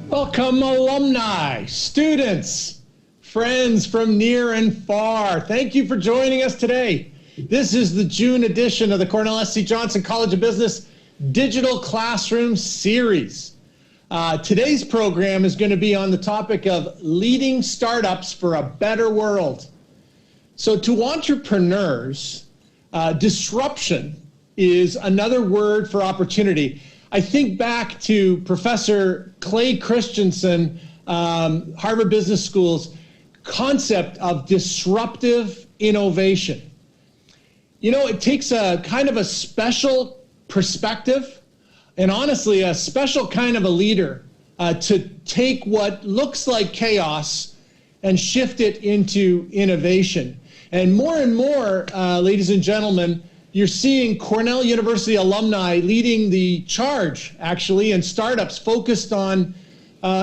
Welcome, alumni, students, friends from near and far. Thank you for joining us today. This is the June edition of the Cornell SC Johnson College of Business Digital Classroom Series. Today's program is going to be on the topic of leading startups for a better world. So to entrepreneurs, disruption is another word for opportunity. I think back to Professor Clay Christensen, Harvard Business School's concept of disruptive innovation. You know, it takes a kind of a special perspective and honestly a special kind of a leader to take what looks like chaos and shift it into innovation. And more, ladies and gentlemen, you're seeing Cornell University alumni leading the charge, actually, in startups focused on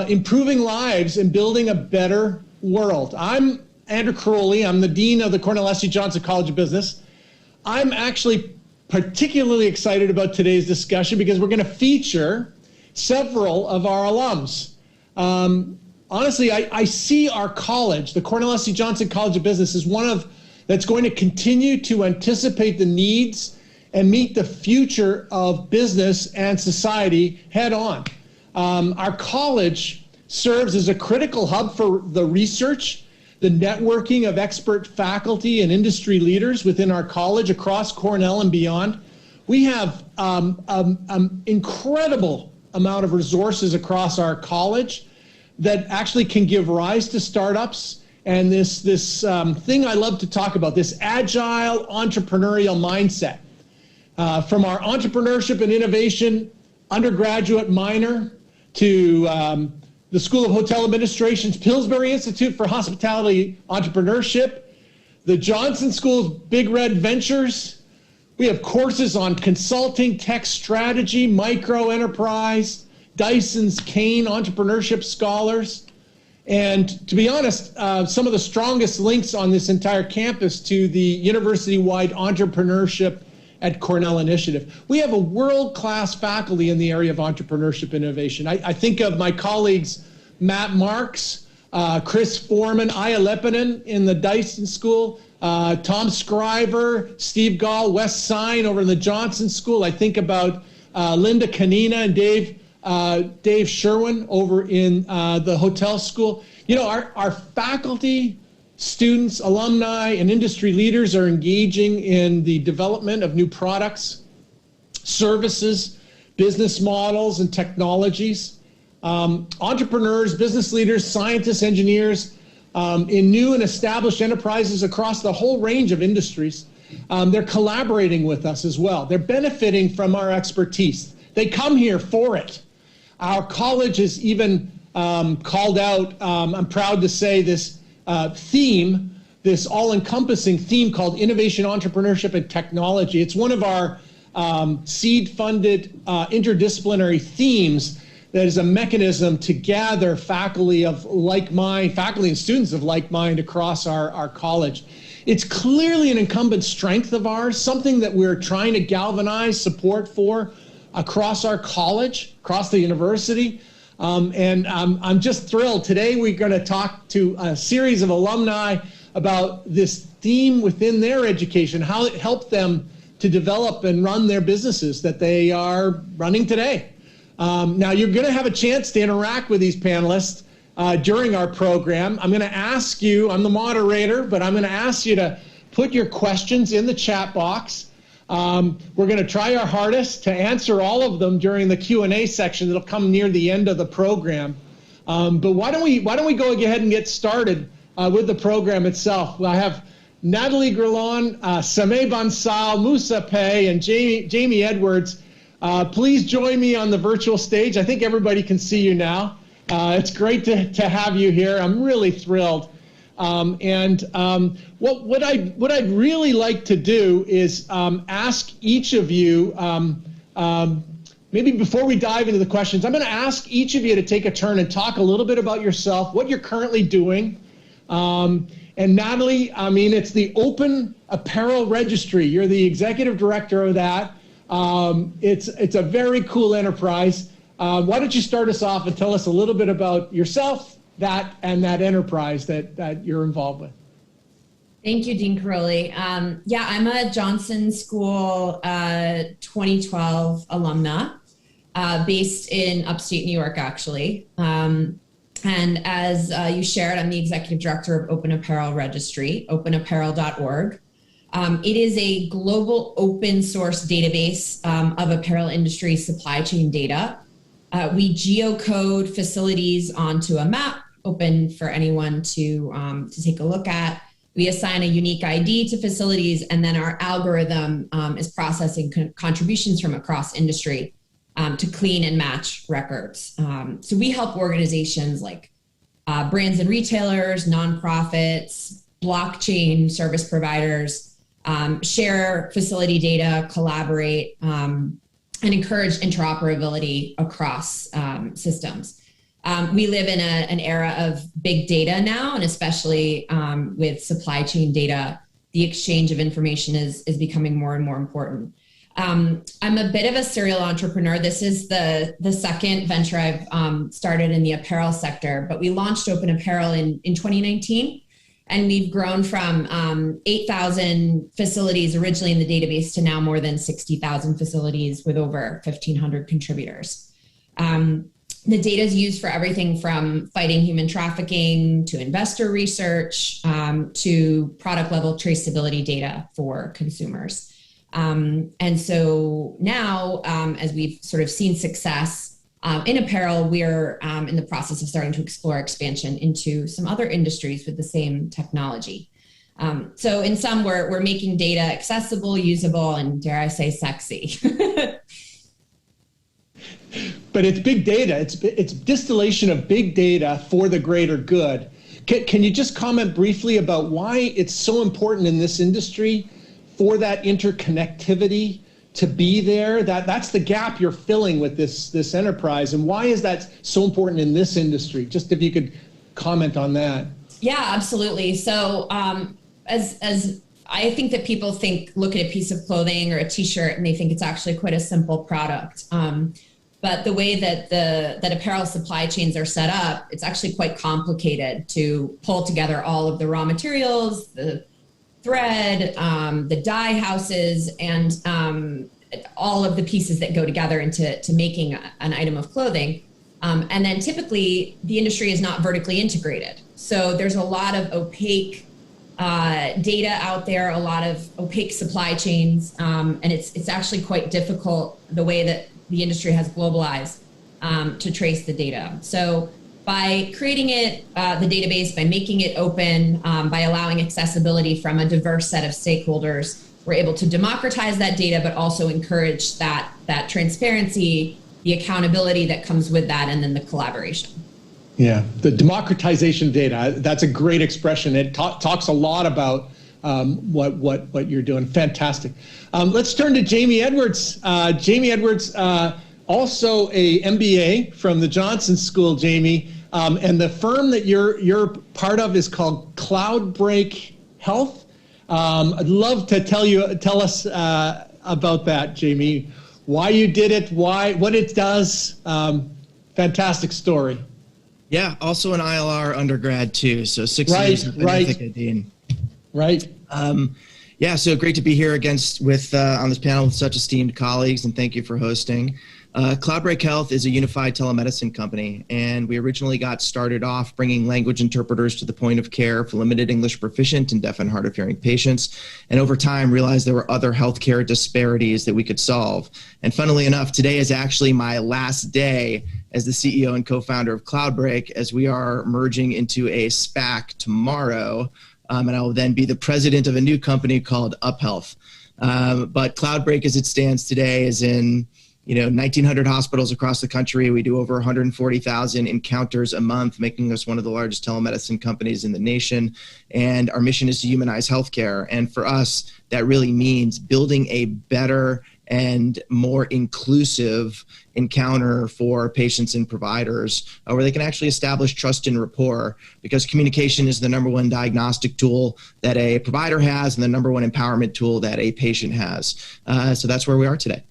improving lives and building a better world. I'm Andrew Crowley. I'm the Dean of the Cornell SC Johnson College of Business. I'm actually particularly excited about today's discussion because we're going to feature several of our alums. Honestly, I see our college, the Cornell SC Johnson College of Business, as one of that's going to continue to anticipate the needs and meet the future of business and society head on. Our college serves as a critical hub for the research, the networking of expert faculty and industry leaders within our college across Cornell and beyond. We have an incredible amount of resources across our college that actually can give rise to startups. And this thing I love to talk about, this agile entrepreneurial mindset. From our entrepreneurship and innovation undergraduate minor to the School of Hotel Administration's Pillsbury Institute for Hospitality Entrepreneurship, the Johnson School's Big Red Ventures. We have courses on consulting, tech strategy, micro enterprise, Dyson's Kane Entrepreneurship Scholars. And to be honest, some of the strongest links on this entire campus to the university-wide entrepreneurship at Cornell initiative. We have a world-class faculty in the area of entrepreneurship innovation. I think of my colleagues, Matt Marks, Chris Foreman, Aya Lepinen in the Dyson School, Tom Scriver, Steve Gall, Wes Sine over in the Johnson School. I think about Linda Kanina and Dave Sherwin over in the hotel school. You know, our faculty, students, alumni, and industry leaders are engaging in the development of new products, services, business models, and technologies. Entrepreneurs, business leaders, scientists, engineers in new and established enterprises across the whole range of industries. They're collaborating with us as well. They're benefiting from our expertise. They come here for it. Our college has even called out, I'm proud to say, this theme, this all-encompassing theme called Innovation, Entrepreneurship, and Technology. It's one of our seed-funded interdisciplinary themes that is a mechanism to gather faculty of like mind, faculty and students of like mind across our college. It's clearly an incumbent strength of ours, something that we're trying to galvanize support for across our college, across the university. And I'm just thrilled. Today we're going to talk to a series of alumni about this theme within their education, how it helped them to develop and run their businesses that they are running today. Now you're going to have a chance to interact with these panelists during our program. I'm going to ask you, I'm the moderator, but I'm going to ask you to put your questions in the chat box. We're going to try our hardest to answer all of them during the Q&A section that'll come near the end of the program. But why don't we go ahead and get started with the program itself? I have Natalie Grillon, Sameh Bansal, Musa Pei, and Jamie Edwards. Please join me on the virtual stage. I think everybody can see you now. It's great to have you here. I'm really thrilled. What I'd really like to do is ask each of you, maybe before we dive into the questions, I'm going to ask each of you to take a turn and talk a little bit about yourself, what you're currently doing. And Natalie, I mean, it's the Open Apparel Registry. You're the executive director of that. It's a very cool enterprise. Why don't you start us off and tell us a little bit about yourself, that enterprise that you're involved with? Thank you, Dean Caroli. Yeah, I'm a Johnson School 2012 alumna, based in upstate New York, actually. And as you shared, I'm the executive director of Open Apparel Registry, openapparel.org. It is a global open source database of apparel industry supply chain data. We geocode facilities onto a map, open for anyone to take a look at. We assign a unique ID to facilities, and then our algorithm is processing contributions from across industry to clean and match records. So we help organizations like brands and retailers, nonprofits, blockchain service providers share facility data, collaborate, and encourage interoperability across systems. We live in an era of big data now, and especially with supply chain data, the exchange of information is becoming more and more important. I'm a bit of a serial entrepreneur. This is the second venture I've started in the apparel sector, but we launched Open Apparel in 2019, and we've grown from 8,000 facilities originally in the database to now more than 60,000 facilities with over 1,500 contributors. The data is used for everything from fighting human trafficking to investor research to product level traceability data for consumers. And so now, as we've sort of seen success in apparel, we're in the process of starting to explore expansion into some other industries with the same technology. So in sum, we're making data accessible, usable, and dare I say sexy. But it's big data. It's distillation of big data for the greater good. Can you just comment briefly about why it's so important in this industry for that interconnectivity to be there? That's the gap you're filling with this enterprise, and why is that so important in this industry? Just if you could comment on that. Yeah, absolutely. So as I think that people look at a piece of clothing or a t-shirt and they think it's actually quite a simple product. But the way that apparel supply chains are set up, it's actually quite complicated to pull together all of the raw materials, the thread, the dye houses, and all of the pieces that go together into making an item of clothing. And then typically the industry is not vertically integrated. So there's a lot of opaque data out there, a lot of opaque supply chains, and it's actually quite difficult the way that the industry has globalized to trace the data. So by creating it, the database, by making it open, by allowing accessibility from a diverse set of stakeholders, we're able to democratize that data, but also encourage that transparency, the accountability that comes with that, and then the collaboration. Yeah, the democratization of data, that's a great expression. It talks a lot about what you're doing. Fantastic. Let's turn to Jamie Edwards. Jamie Edwards, also a MBA from the Johnson School, Jamie. And the firm that you're part of is called Cloudbreak Health. I'd love to tell us about that, Jamie. Why you did it, what it does. Fantastic story. Yeah, also an ILR undergrad too, so 6 years at Benefit, Dean. Right. Yeah, so great to be here on this panel with such esteemed colleagues, and thank you for hosting. Cloudbreak Health is a unified telemedicine company, and we originally got started off bringing language interpreters to the point of care for limited English proficient and deaf and hard of hearing patients, and over time realized there were other healthcare disparities that we could solve. And funnily enough, today is actually my last day as the CEO and co-founder of Cloudbreak, as we are merging into a SPAC tomorrow, and I will then be the president of a new company called UpHealth. But Cloudbreak, as it stands today, is in 1,900 hospitals across the country. We do over 140,000 encounters a month, making us one of the largest telemedicine companies in the nation. And our mission is to humanize healthcare. And for us, that really means building a better and more inclusive encounter for patients and providers where they can actually establish trust and rapport, because communication is the number one diagnostic tool that a provider has and the number one empowerment tool that a patient has. So that's where we are today.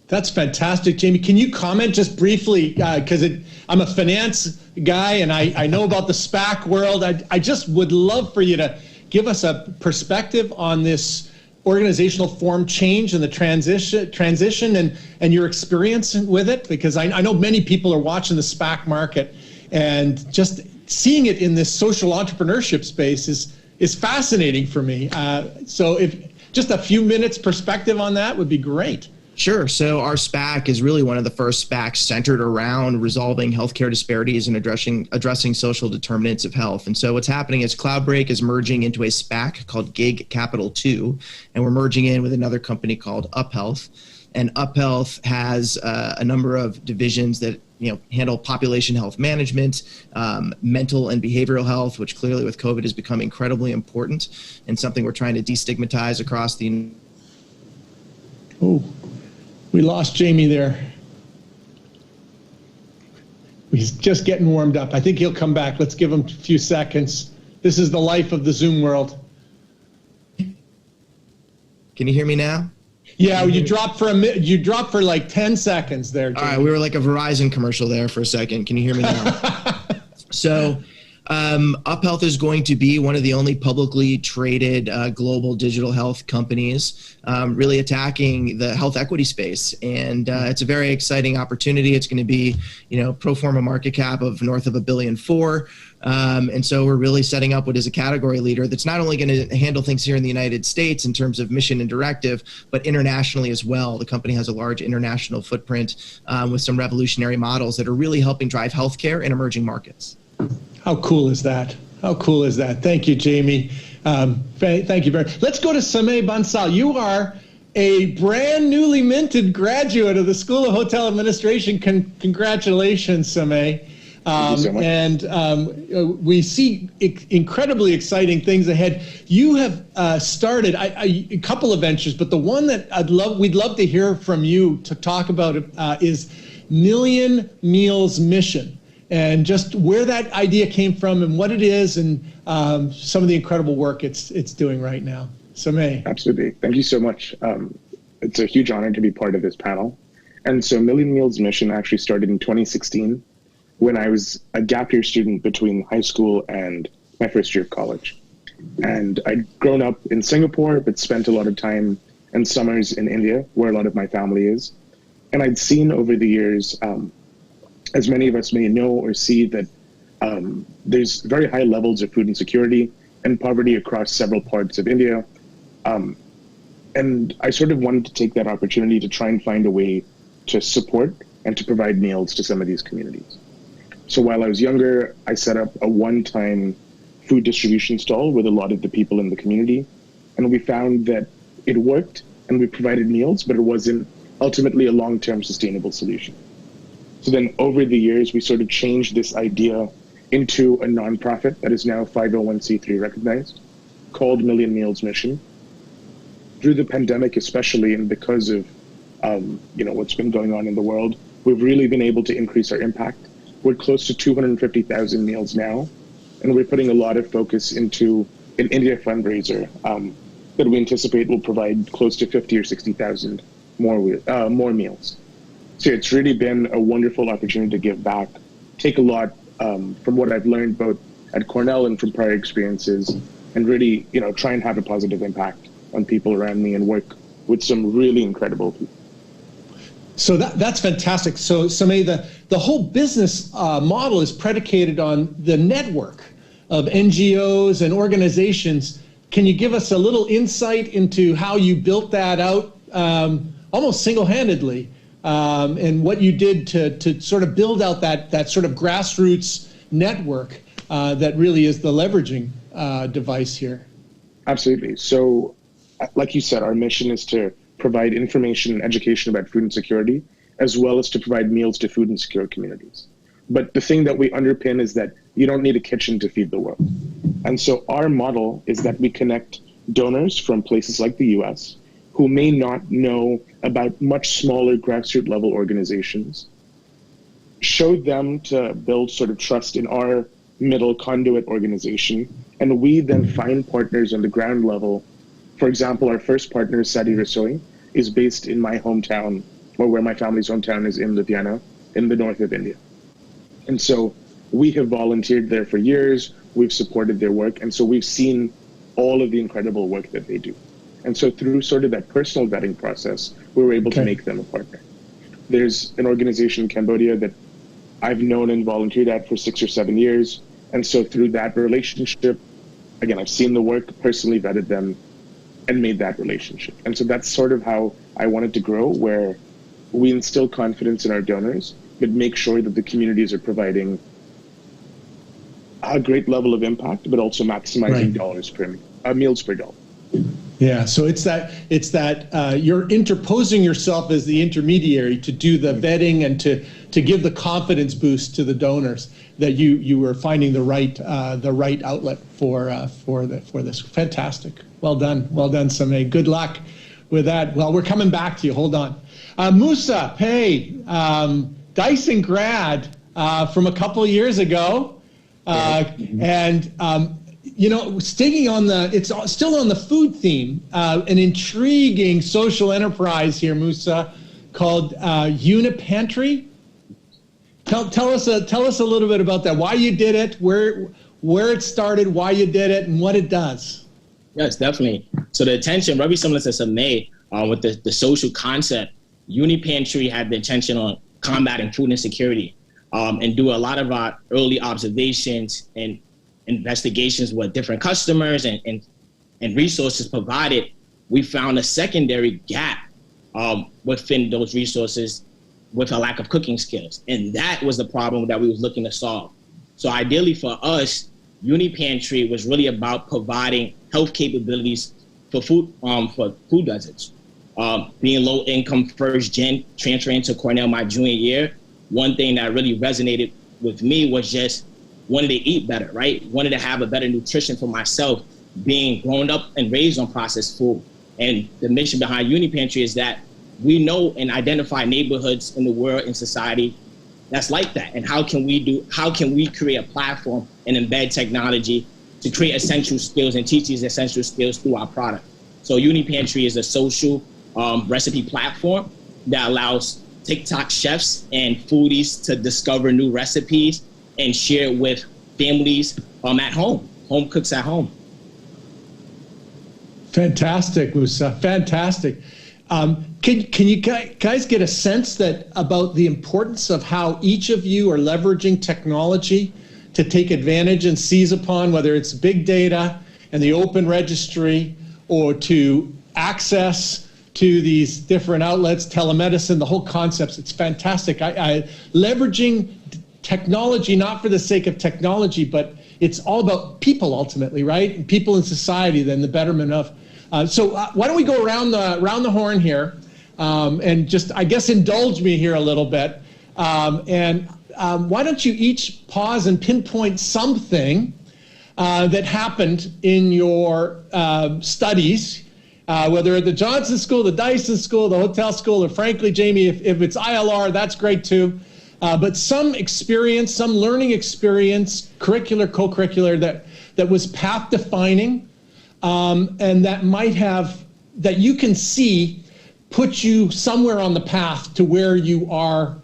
That's fantastic, Jamie. Can you comment just briefly, because I'm a finance guy and I know about the SPAC world. I just would love for you to give us a perspective on this organizational form change and the transition and your experience with it, because I know many people are watching the SPAC market, and just seeing it in this social entrepreneurship space is fascinating for me. So if just a few minutes perspective on that would be great. Sure. So our SPAC is really one of the first SPACs centered around resolving healthcare disparities and addressing social determinants of health. And so what's happening is Cloudbreak is merging into a SPAC called Gig Capital 2, and we're merging in with another company called UpHealth. And UpHealth has a number of divisions that handle population health management, mental and behavioral health, which clearly with COVID has become incredibly important and something we're trying to destigmatize across the. Oh. We lost Jamie there. He's just getting warmed up. I think he'll come back. Let's give him a few seconds. This is the life of the Zoom world. Can you hear me now? Yeah, you dropped for you dropped for like 10 seconds there, Jamie. All right, we were like a Verizon commercial there for a second. Can you hear me now? So UpHealth is going to be one of the only publicly traded global digital health companies really attacking the health equity space. And it's a very exciting opportunity. It's going to be, pro forma market cap of north of $1.4 billion. And so we're really setting up what is a category leader that's not only going to handle things here in the United States in terms of mission and directive, but internationally as well. The company has a large international footprint with some revolutionary models that are really helping drive healthcare in emerging markets. How cool is that? How cool is that? Thank you, Jamie. Thank you very much. Let's go to Samay Bansal. You are a brand newly minted graduate of the School of Hotel Administration. Congratulations, Samay. Thank you so much. And we see incredibly exciting things ahead. You have started a couple of ventures, but the one that we'd love to hear from you to talk about is Million Meals Mission, and just where that idea came from and what it is, and some of the incredible work it's doing right now. Samay. Absolutely. Thank you so much. It's a huge honor to be part of this panel. And so Million Meals Mission actually started in 2016 when I was a gap year student between high school and my first year of college. And I'd grown up in Singapore, but spent a lot of time and summers in India, where a lot of my family is. And I'd seen over the years, as many of us may know or see, that there's very high levels of food insecurity and poverty across several parts of India. And I sort of wanted to take that opportunity to try and find a way to support and to provide meals to some of these communities. So while I was younger, I set up a one-time food distribution stall with a lot of the people in the community. And we found that it worked and we provided meals, but it wasn't ultimately a long-term sustainable solution. So then over the years, we sort of changed this idea into a nonprofit that is now 501c3 recognized, called Million Meals Mission. Through the pandemic especially, and because of what's been going on in the world, we've really been able to increase our impact. We're close to 250,000 meals now, and we're putting a lot of focus into an India fundraiser that we anticipate will provide close to 50 or 60,000 more meals. So it's really been a wonderful opportunity to give back, take a lot from what I've learned both at Cornell and from prior experiences, and really, try and have a positive impact on people around me and work with some really incredible people. So that's fantastic. So Samay, the whole business model is predicated on the network of NGOs and organizations. Can you give us a little insight into how you built that out almost single-handedly? And what you did to sort of build out that sort of grassroots network that really is the leveraging device here. Absolutely. So, like you said, our mission is to provide information and education about food insecurity, as well as to provide meals to food insecure communities. But the thing that we underpin is that you don't need a kitchen to feed the world. And so our model is that we connect donors from places like the US who may not know about much smaller grassroots level organizations, show them to build sort of trust in our middle conduit organization, and we then find partners on the ground level. For example, our first partner, Sadi Rasoi, is based in my hometown or where my family's hometown is in Ludhiana, in the north of India. And so we have volunteered there for years. We've supported their work. And so we've seen all of the incredible work that they do. And so through sort of that personal vetting process, we were able to make them a partner. There's an organization in Cambodia that I've known and volunteered at for 6 or 7 years. And so through that relationship, again, I've seen the work, personally vetted them, and made that relationship. And so that's sort of how I wanted to grow, where we instill confidence in our donors, but make sure that the communities are providing a great level of impact, but also maximizing dollars per meals per dollar. Yeah, so it's that you're interposing yourself as the intermediary to do the vetting and to give the confidence boost to the donors that you were finding the right outlet for this. Fantastic. Well done, Sameh. Good luck with that. Well, we're coming back to you. Hold on, Musa Pei, Dyson grad from a couple of years ago, and. Sticking on it's still on the food theme, an intriguing social enterprise here, Musa, called Unipantry. Tell us a little bit about that. Why you did it, where it started, why you did it, and what it does. Yes, definitely. So the intention, very similar to Sameh, with the social concept, Unipantry had the intention on combating food insecurity, and do a lot of our early observations and investigations with different customers and resources provided. We found a secondary gap within those resources with a lack of cooking skills. And that was the problem that we was looking to solve. So ideally for us, Unipantry was really about providing health capabilities for food deserts. Being low income first gen, transferring to Cornell my junior year, one thing that really resonated with me was just wanted to eat better, right? Wanted to have a better nutrition for myself, being grown up and raised on processed food. And the mission behind Unipantry is that we know and identify neighborhoods in the world and society that's like that. And how can we create a platform and embed technology to create essential skills and teach these essential skills through our product? So Unipantry is a social recipe platform that allows TikTok chefs and foodies to discover new recipes and share it with families at home cooks at home. Fantastic, Musa. Fantastic. Can you guys get a sense about the importance of how each of you are leveraging technology to take advantage and seize upon, whether it's big data and the open registry, or to access to these different outlets, telemedicine, the whole concepts? It's fantastic. I leveraging technology, not for the sake of technology, but it's all about people ultimately, right? And people in society, then the betterment of. So why don't we go around the horn here, and just, I guess, indulge me here a little bit. Why don't you each pause and pinpoint something that happened in your studies, whether at the Johnson School, the Dyson School, the Hotel School, or frankly, Jamie, if it's ILR, that's great too. But some experience, some learning experience, curricular, co-curricular, that was path defining, and that you can see put you somewhere on the path to where you are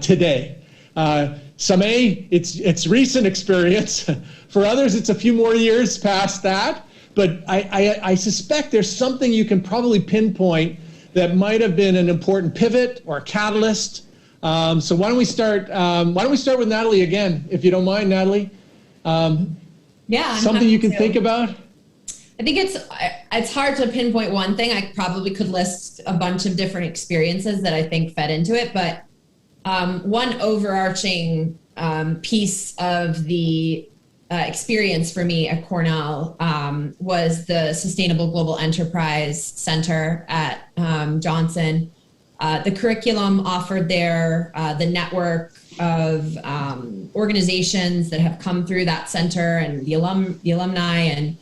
today. Sameh, it's recent experience. For others, it's a few more years past that. But I suspect there's something you can probably pinpoint that might have been an important pivot or a catalyst. So why don't we start with Natalie again, if you don't mind, Natalie? Yeah. Something you can think about? I think it's hard to pinpoint one thing. I probably could list a bunch of different experiences that I think fed into it, but one overarching piece of the experience for me at Cornell was the Sustainable Global Enterprise Center at Johnson. The curriculum offered there, the network of organizations that have come through that center, and the alumni, and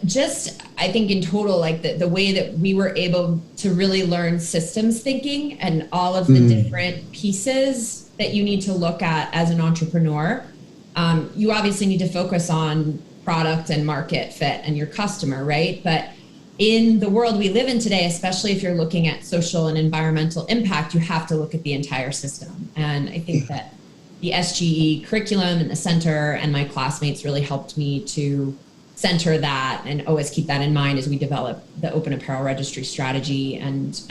just, I think in total, like the way that we were able to really learn systems thinking and all of the different pieces that you need to look at as an entrepreneur. You obviously need to focus on product and market fit and your customer, right? But in the world we live in today, especially if you're looking at social and environmental impact, you have to look at the entire system. And I think that the SGE curriculum and the center and my classmates really helped me to center that and always keep that in mind as we develop the open apparel registry strategy and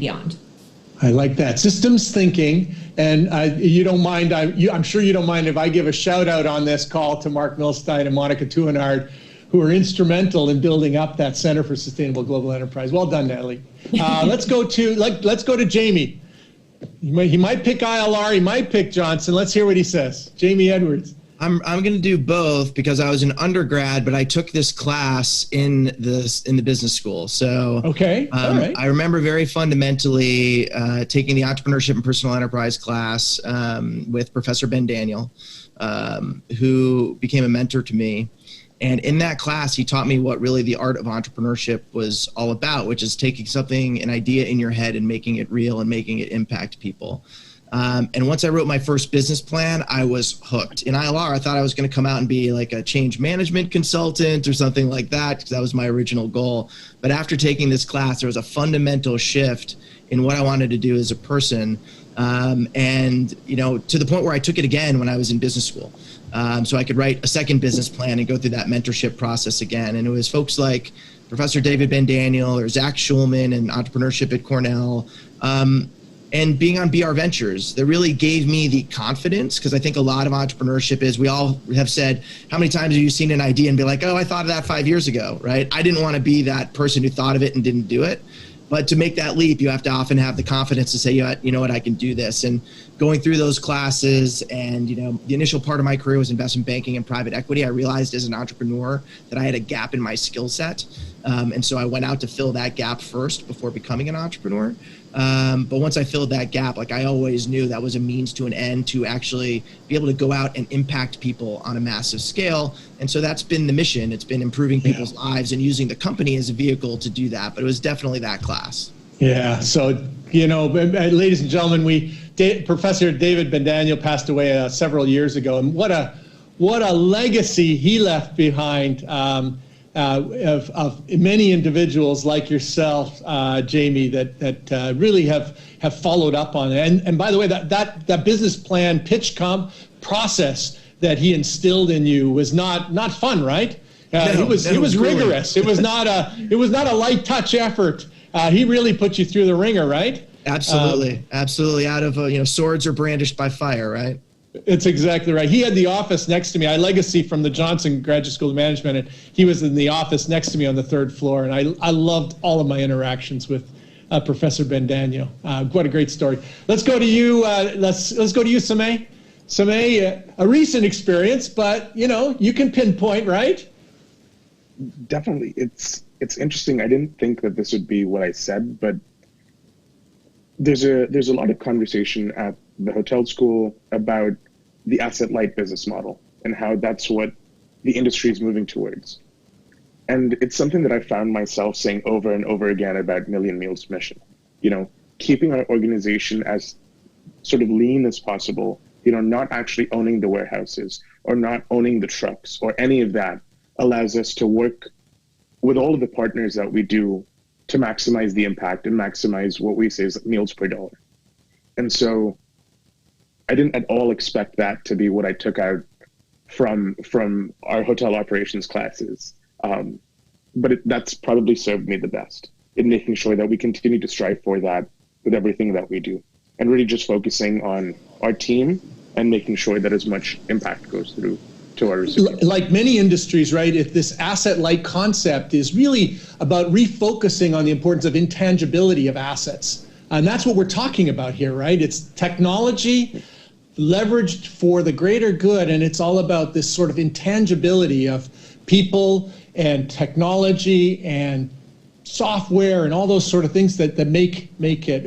beyond. I like that. Systems thinking. And you don't mind, I'm sure you don't mind if I give a shout out on this call to Mark Milstein and Monica Tuinard, who are instrumental in building up that Center for Sustainable Global Enterprise. Well done, Natalie. Let's go to Jamie. He might pick ILR, he might pick Johnson. Let's hear what he says. Jamie Edwards. I'm going to do both because I was an undergrad, but I took this class in the business school. So okay, all right. I remember very fundamentally taking the entrepreneurship and personal enterprise class with Professor Ben Daniel, who became a mentor to me. And in that class, he taught me what really the art of entrepreneurship was all about, which is taking something, an idea in your head and making it real and making it impact people. And once I wrote my first business plan, I was hooked. In ILR, I thought I was going to come out and be like a change management consultant or something like that, because that was my original goal. But after taking this class, there was a fundamental shift in what I wanted to do as a person. And, to the point where I took it again when I was in business school. So I could write a second business plan and go through that mentorship process again. And it was folks like Professor David Ben Daniel or Zach Schulman and entrepreneurship at Cornell. And being on BR Ventures, that really gave me the confidence, because I think a lot of entrepreneurship is, we all have said, how many times have you seen an idea and be like, oh, I thought of that 5 years ago, right? I didn't want to be that person who thought of it and didn't do it. But to make that leap, you have to often have the confidence to say, you know what, I can do this. And going through those classes and, the initial part of my career was investment banking and private equity. I realized as an entrepreneur that I had a gap in my skill set. And so I went out to fill that gap first before becoming an entrepreneur. But once I filled that gap, I always knew that was a means to an end to actually be able to go out and impact people on a massive scale. And so that's been the mission. It's been improving people's lives and using the company as a vehicle to do that. But it was definitely that class. Yeah. So, ladies and gentlemen, Professor David Ben Daniel passed away several years ago. And what a legacy he left behind. Of many individuals like yourself, Jamie, that really have followed up on it. And by the way, that business plan pitch process that he instilled in you was not fun, right? It was rigorous. It was not a light touch effort. He really put you through the ringer, right? Absolutely, absolutely. Out of swords are brandished by fire, right? It's exactly right. He had the office next to me. I legacy from the Johnson Graduate School of Management, and he was in the office next to me on the third floor. And I loved all of my interactions with Professor Ben Daniel. What a great story. Let's go to you. Let's go to you, Samay. Samay, a recent experience, but you can pinpoint, right? Definitely. It's interesting. I didn't think that this would be what I said, but there's a lot of conversation at the hotel school about the asset-light business model and how that's what the industry is moving towards. And it's something that I found myself saying over and over again about Million Meals Mission. Keeping our organization as sort of lean as possible, not actually owning the warehouses or not owning the trucks or any of that allows us to work with all of the partners that we do to maximize the impact and maximize what we say is meals per dollar. And so I didn't at all expect that to be what I took out from our hotel operations classes. But that's probably served me the best in making sure that we continue to strive for that with everything that we do, and really just focusing on our team and making sure that as much impact goes through to our recipients. Like many industries, right, if this asset-light concept is really about refocusing on the importance of intangibility of assets. And that's what we're talking about here, right? It's technology leveraged for the greater good, and it's all about this sort of intangibility of people and technology and software and all those sort of things that make it.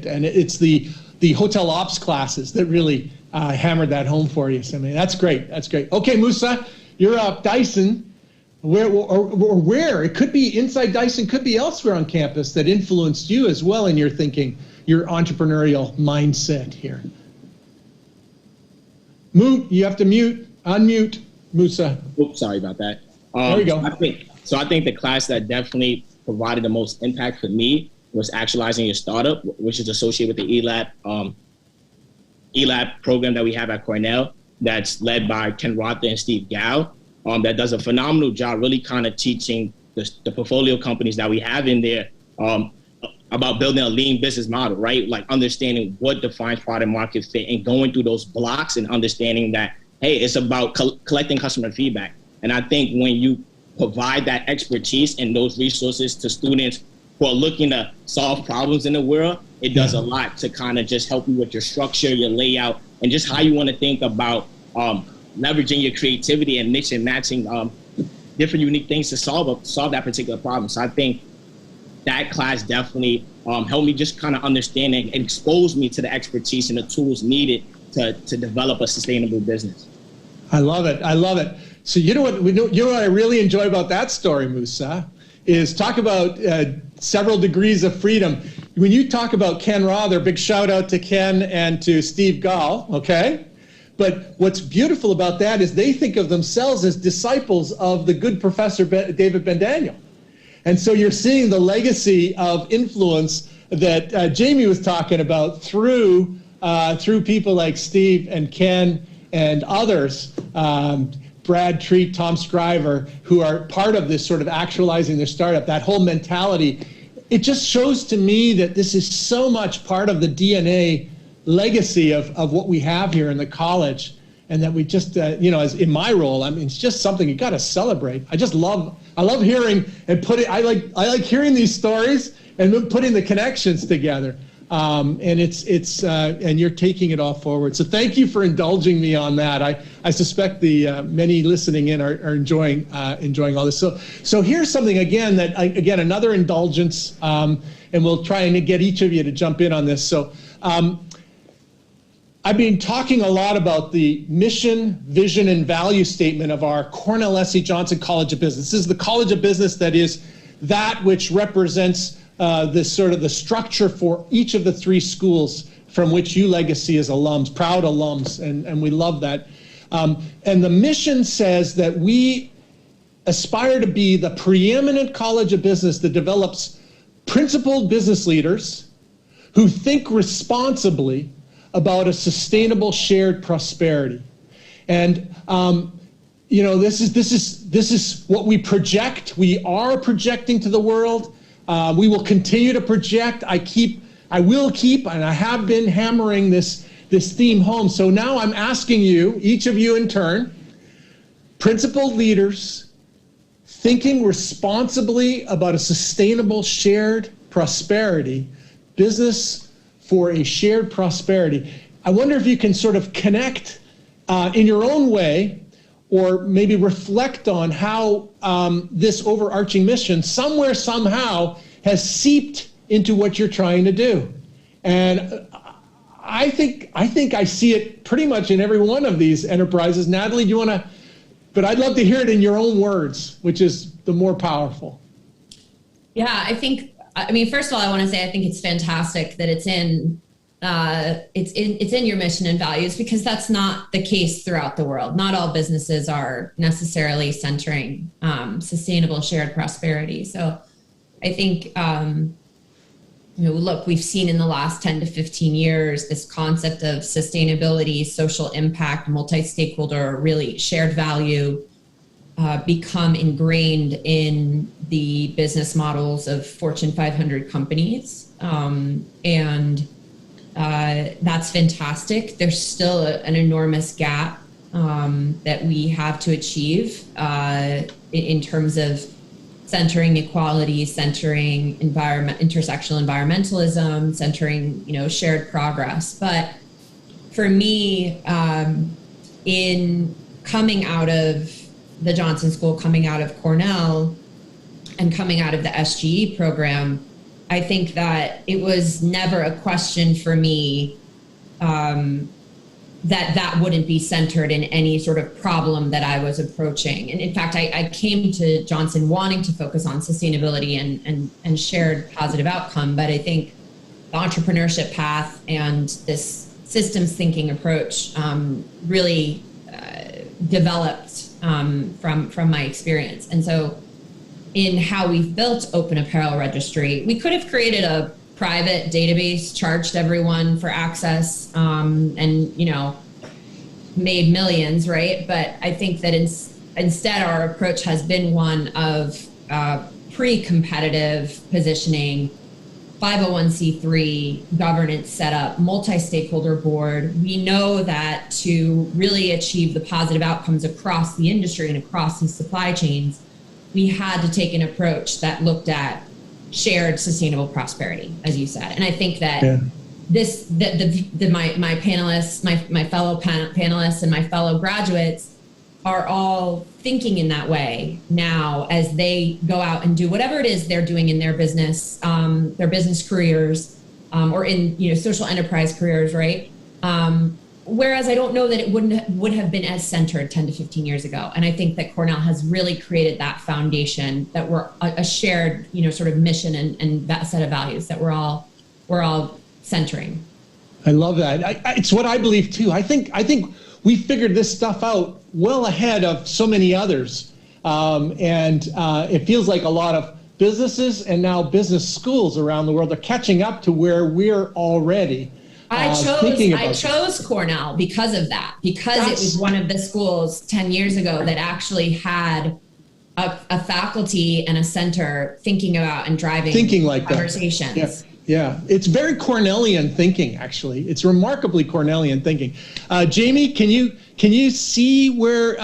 And it's the hotel ops classes that really hammered that home for you. So, I mean, that's great. That's great. Okay, Musa, you're up. Dyson, where? It could be inside Dyson, could be elsewhere on campus that influenced you as well in your thinking, your entrepreneurial mindset here. You have to unmute, Musa. Oops, sorry about that. There we go. I think So I think the class that definitely provided the most impact for me was Actualizing Your Startup, which is associated with the ELAB program that we have at Cornell, that's led by Ken Rother and Steve Gao, that does a phenomenal job really kind of teaching the portfolio companies that we have in there about building a lean business model, right? Like understanding what defines product market fit and going through those blocks and understanding that, hey, it's about collecting customer feedback. And I think when you provide that expertise and those resources to students who are looking to solve problems in the world, it does a lot to kind of just help you with your structure, your layout, and just how you want to think about leveraging your creativity and mix and matching different unique things to solve that particular problem. So I think that class definitely helped me just kind of understand and expose me to the expertise and the tools needed to develop a sustainable business. I love it. I love it. So you know what I really enjoy about that story, Musa, is talk about several degrees of freedom. When you talk about Ken Rother, big shout out to Ken and to Steve Gall, okay? But what's beautiful about that is they think of themselves as disciples of the good Professor David Ben-Daniel. And so you're seeing the legacy of influence that Jamie was talking about through people like Steve and Ken and others, Brad Treat, Tom Scriver, who are part of this sort of actualizing their startup, that whole mentality. It just shows to me that this is so much part of the DNA legacy of what we have here in the college, and that we just, as in my role, I mean, it's just something you got to celebrate. I love hearing and I like hearing these stories and putting the connections together. And and you're taking it all forward. So thank you for indulging me on that. I suspect the many listening in are enjoying all this. So here's something again another indulgence, and we'll try and get each of you to jump in on this. So I've been talking a lot about the mission, vision, and value statement of our Cornell S.C. Johnson College of Business. This is the College of Business that is that which represents the structure for each of the three schools from which you legacy as alums, proud alums, and we love that. And the mission says that we aspire to be the preeminent college of business that develops principled business leaders who think responsibly about a sustainable shared prosperity. And this is what we project. We are projecting to the world. We will continue to project. I will keep, and I have been hammering this theme home. So now I'm asking you, each of you in turn, principled leaders thinking responsibly about a sustainable shared prosperity, business for a shared prosperity. I wonder if you can sort of connect in your own way, or maybe reflect on how this overarching mission somewhere, somehow has seeped into what you're trying to do. And I think I see it pretty much in every one of these enterprises. Natalie, do you want to, but I'd love to hear it in your own words, which is the more powerful. Yeah, first of all, I want to say I think it's fantastic that it's in your mission and values, because that's not the case throughout the world. Not all businesses are necessarily centering sustainable shared prosperity. So I think, look, we've seen in the last 10 to 15 years this concept of sustainability, social impact, multi-stakeholder, really shared value become ingrained in the business models of Fortune 500 companies. And that's fantastic. There's still an enormous gap that we have to achieve in terms of centering equality, centering intersectional environmentalism, centering shared progress. But for me, in coming out of the Johnson School, coming out of Cornell, and coming out of the SGE program, I think that it was never a question for me that wouldn't be centered in any sort of problem that I was approaching. And in fact, I came to Johnson wanting to focus on sustainability and shared positive outcome. But I think the entrepreneurship path and this systems thinking approach really developed from my experience. And so in how we've built Open Apparel Registry. We could have created a private database, charged everyone for access, and, you know, made millions, right? But I think that instead our approach has been one of pre-competitive positioning, 501c3 governance setup, multi-stakeholder board. We know that to really achieve the positive outcomes across the industry and across these supply chains, we had to take an approach that looked at shared sustainable prosperity, as you said. And I think that my panelists, my fellow panelists and my fellow graduates are all thinking in that way now as they go out and do whatever it is they're doing in their business careers, or in, you know, social enterprise careers, right? Whereas I don't know that it would have been as centered 10 to 15 years ago. And I think that Cornell has really created that foundation, that we're a shared, you know, sort of mission and that set of values that we're all centering. I love that. It's what I believe too. I think we figured this stuff out well ahead of so many others. It feels like a lot of businesses and now business schools around the world are catching up to where we're already. I chose Cornell because of that, because it was one of the schools 10 years ago that actually had a faculty and a center thinking about and driving like conversations. That. Yeah, it's very Cornellian thinking, actually. It's remarkably Cornellian thinking. Jamie, can you see where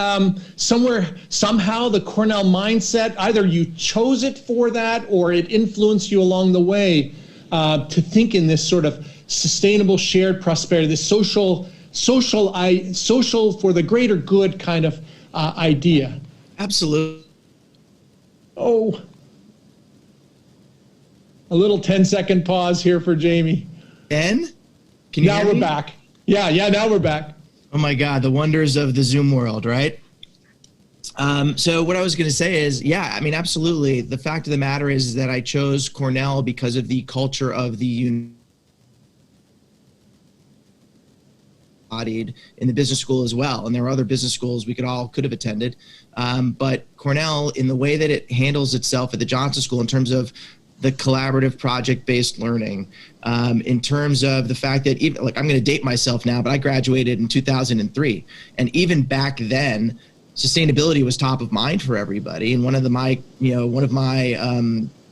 somehow the Cornell mindset, either you chose it for that or it influenced you along the way to think in this sort of sustainable shared prosperity, this social for the greater good kind of idea? Absolutely. Oh. A little 10-second pause here for Jamie. Ben? Can you now hear we're me? back. Yeah, now we're back. Oh my God, the wonders of the Zoom world, right? So what I was going to say is, yeah, I mean, absolutely. The fact of the matter is that I chose Cornell because of the culture of the embodied in the business school as well. And there are other business schools we could have attended. But Cornell, in the way that it handles itself at the Johnson School in terms of the collaborative project-based learning, in terms of the fact that even, like, I'm going to date myself now, but I graduated in 2003. And even back then, sustainability was top of mind for everybody. And one of my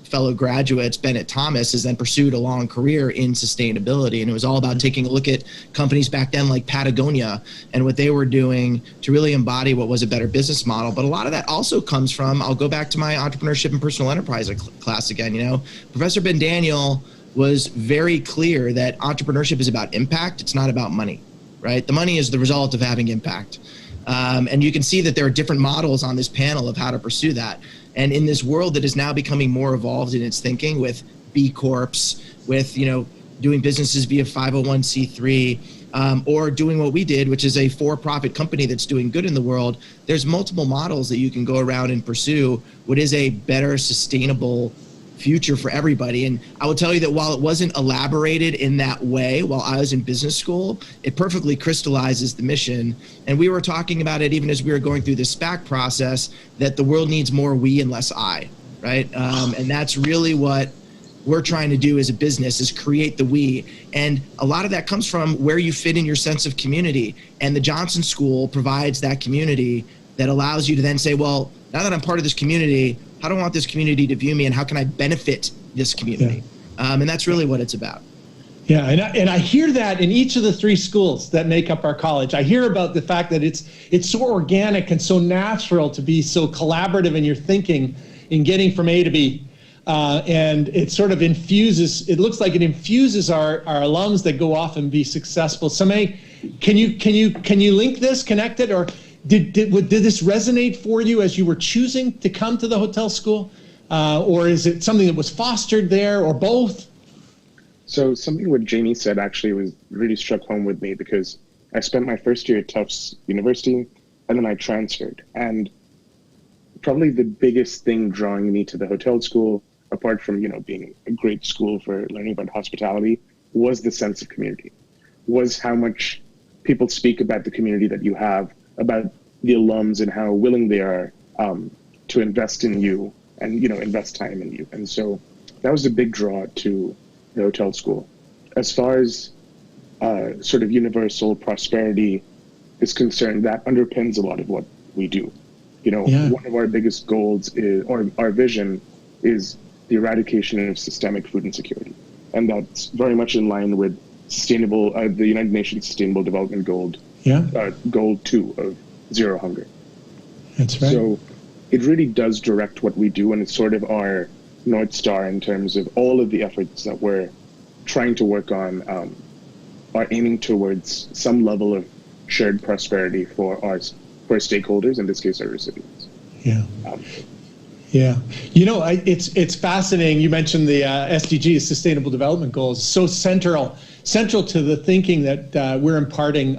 fellow graduates, Bennett Thomas, has then pursued a long career in sustainability. And it was all about taking a look at companies back then like Patagonia and what they were doing to really embody what was a better business model. But a lot of that also comes from, I'll go back to my entrepreneurship and personal enterprise class again. You know, Professor Ben Daniel was very clear that entrepreneurship is about impact. It's not about money, right? The money is the result of having impact. And you can see that there are different models on this panel of how to pursue that. And in this world that is now becoming more evolved in its thinking with B Corps, with, you know, doing businesses via 501c3, or doing what we did, which is a for-profit company that's doing good in the world, there's multiple models that you can go around and pursue what is a better sustainable future for everybody. And I will tell you that while it wasn't elaborated in that way while I was in business school, it perfectly crystallizes the mission. And we were talking about it even as we were going through this SPAC process, that the world needs more we and less I, right? And that's really what we're trying to do as a business, is create the we. And a lot of that comes from where you fit in your sense of community. And the Johnson School provides that community that allows you to then say, well, now that I'm part of this community, how do I want this community to view me, and how can I benefit this community? Yeah. And that's really what it's about. Yeah, and I hear that in each of the three schools that make up our college. I hear about the fact that it's so organic and so natural to be so collaborative in your thinking in getting from A to B. And it sort of infuses, it looks like it infuses our alums that go off and be successful. Samay, can you link this, connect it, or did this resonate for you as you were choosing to come to the hotel school? Or is it something that was fostered there, or both? So something what Jamie said actually was really struck home with me, because I spent my first year at Tufts University and then I transferred. And probably the biggest thing drawing me to the hotel school, apart from, you know, being a great school for learning about hospitality, was the sense of community, was how much people speak about the community that you have, about the alums and how willing they are to invest in you and invest time in you. And so that was a big draw to the hotel school. As far as sort of universal prosperity is concerned, that underpins a lot of what we do. One of our biggest goals is, or our vision is, the eradication of systemic food insecurity. And that's very much in line with the United Nations Sustainable Development Goal 2 of zero hunger. That's right. So it really does direct what we do, and it's sort of our North Star in terms of all of the efforts that we're trying to work on are aiming towards some level of shared prosperity for our stakeholders, in this case, our recipients. Yeah. It's fascinating. You mentioned the SDGs, Sustainable Development Goals, so central to the thinking that we're imparting.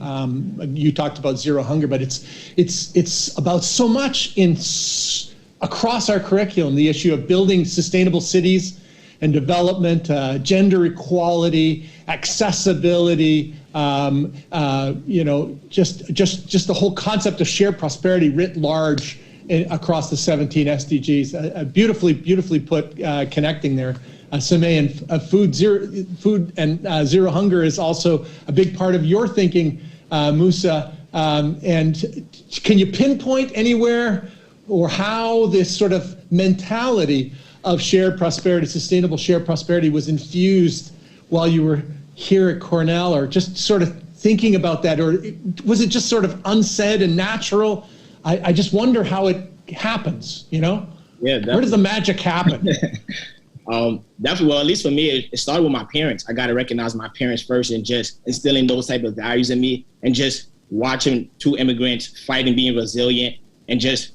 You talked about zero hunger, but it's about so much across our curriculum. The issue of building sustainable cities and development, gender equality, accessibility. Just the whole concept of shared prosperity writ large across the 17 SDGs. Beautifully put, connecting there. Sameh, and food and zero hunger is also a big part of your thinking, Musa. And can you pinpoint anywhere or how this sort of mentality of shared prosperity, sustainable shared prosperity, was infused while you were here at Cornell, or just sort of thinking about that, or was it just sort of unsaid and natural? I just wonder how it happens, Yeah, definitely. Where does the magic happen? Definitely. Well, at least for me, it started with my parents. I got to recognize my parents first, and just instilling those type of values in me, and just watching two immigrants fighting, being resilient, and just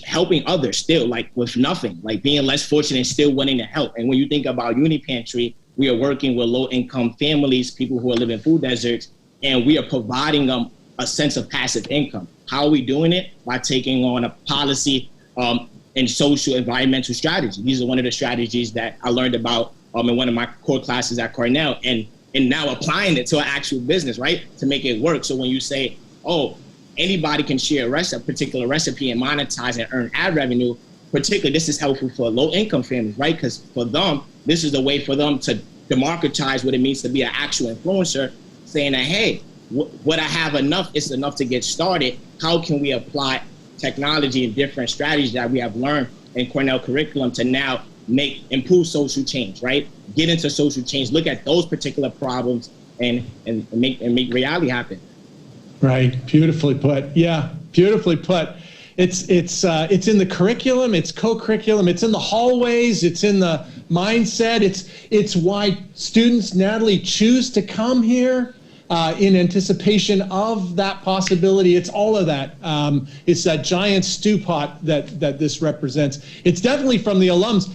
helping others still, like with nothing, like being less fortunate and still wanting to help. And when you think about Uni Pantry, we are working with low-income families, people who are living in food deserts, and we are providing them a sense of passive income. How are we doing it? By taking on a policy and social environmental strategy. These are one of the strategies that I learned about in one of my core classes at Cornell, and now applying it to an actual business, right, to make it work. So when you say, anybody can share a particular recipe and monetize and earn ad revenue, particularly this is helpful for low-income families, right? Because for them, this is a way for them to democratize what it means to be an actual influencer, saying that, hey, what I have is enough to get started. How can we apply technology and different strategies that we have learned in Cornell curriculum to now improve social change, right? Get into social change, look at those particular problems and make reality happen. Right. Beautifully put. Yeah. Beautifully put. It's in the curriculum. It's co-curriculum. It's in the hallways. It's in the mindset. It's why students, Natalie, choose to come here in anticipation of that possibility. It's all of that. It's that giant stew pot that this represents. It's definitely from the alums.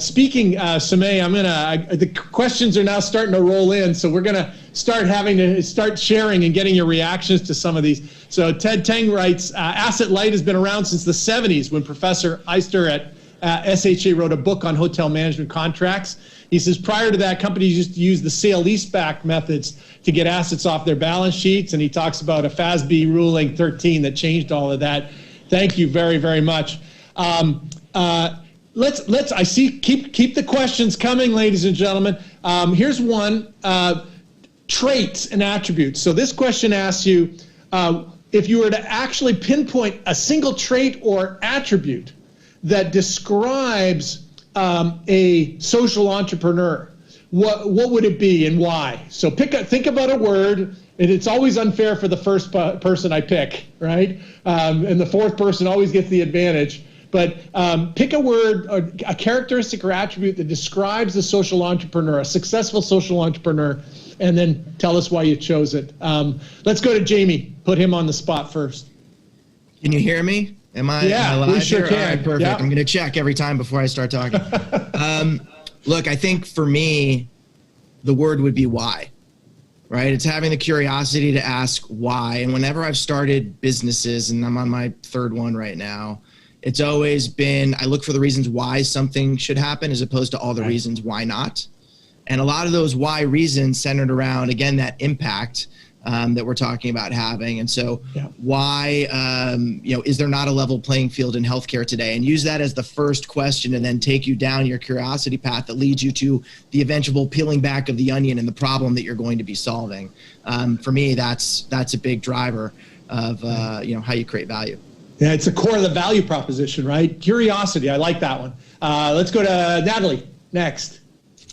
Speaking, Sameh, the questions are now starting to roll in, so we're gonna start sharing and getting your reactions to some of these. So Ted Teng writes, Asset Light has been around since the 70s when Professor Eister at SHA wrote a book on hotel management contracts. He says prior to that, companies used to use the sale-leaseback methods to get assets off their balance sheets, and he talks about a FASB ruling 13 that changed all of that. Thank you very, very much. Let's. I see. Keep the questions coming, ladies and gentlemen. Here's one: traits and attributes. So this question asks you if you were to actually pinpoint a single trait or attribute that describes a social entrepreneur, what would it be and why? So think about a word. And it's always unfair for the first person I pick, right? And the fourth person always gets the advantage. But pick a word, a characteristic or attribute that describes a social entrepreneur, a successful social entrepreneur, and then tell us why you chose it. Let's go to Jamie. Put him on the spot first. Can you hear me? Am I live we sure here? can. All right, perfect. Yep. I'm going to check every time before I start talking. Look, I think for me, the word would be why. Right? It's having the curiosity to ask why. And whenever I've started businesses, and I'm on my third one right now, it's always been, I look for the reasons why something should happen as opposed to all the reasons why not. And a lot of those why reasons centered around, again, that impact. that we're talking about having. And so why, is there not a level playing field in healthcare today? And use that as the first question, and then take you down your curiosity path that leads you to the eventual peeling back of the onion and the problem that you're going to be solving. For me, that's a big driver of, how you create value. Yeah, it's the core of the value proposition, right? Curiosity. I like that one. Let's go to Natalie next.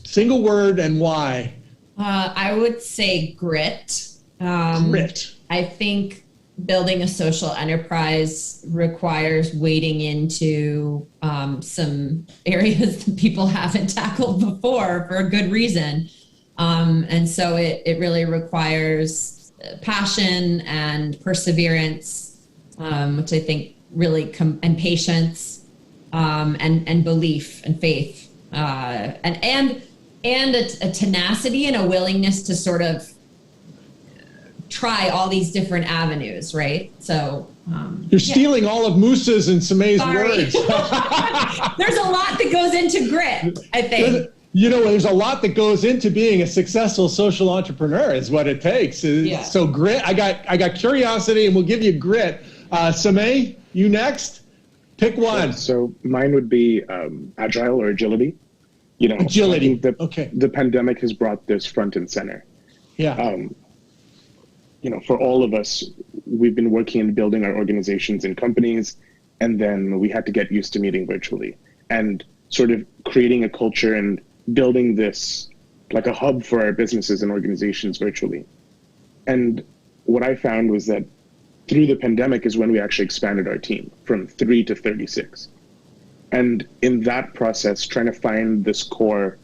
Single word and why. I would say grit. Grit. I think building a social enterprise requires wading into some areas that people haven't tackled before for a good reason. And so it really requires passion and perseverance, which I think really and patience, and belief and faith, and a tenacity and a willingness to sort of try all these different avenues, right? So you're stealing all of Musa's and Samay's words. There's a lot that goes into grit, I think. There's a lot that goes into being a successful social entrepreneur is what it takes. So grit, I got curiosity, and we'll give you grit. Samay, you next. Pick one. So mine would be agile or agility. Agility. The pandemic has brought this front and center. Yeah. For all of us, we've been working and building our organizations and companies, and then we had to get used to meeting virtually and sort of creating a culture and building this like a hub for our businesses and organizations virtually. And what I found was that through the pandemic is when we actually expanded our team from 3 to 36. And in that process, trying to find this core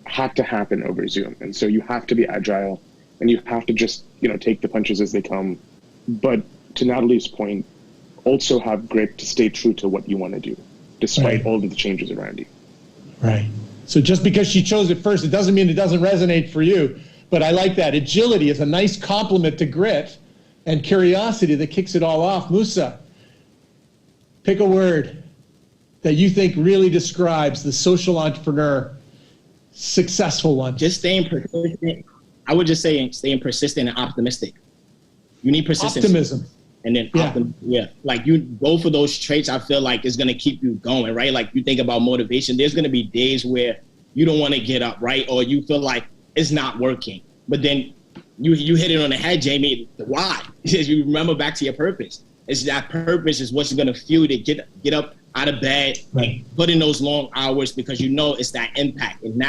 had to happen over Zoom. And so you have to be agile, and you have to just, take the punches as they come. But to Natalie's point, also have grit to stay true to what you want to do, despite all of the changes around you. Right. So just because she chose it first, it doesn't mean it doesn't resonate for you. But I like that. Agility is a nice compliment to grit and curiosity that kicks it all off. Musa, pick a word that you think really describes the social entrepreneur, successful one. Just staying persistent. I would just say staying persistent and optimistic. You need persistence. Optimism. And then, like you go for those traits, I feel like is going to keep you going, right? Like you think about motivation, there's going to be days where you don't want to get up, right? Or you feel like it's not working. But then you hit it on the head, Jamie. Why? Because you remember back to your purpose. It's that purpose is what's going to fuel you to get up out of bed, put in those long hours, because it's that impact. And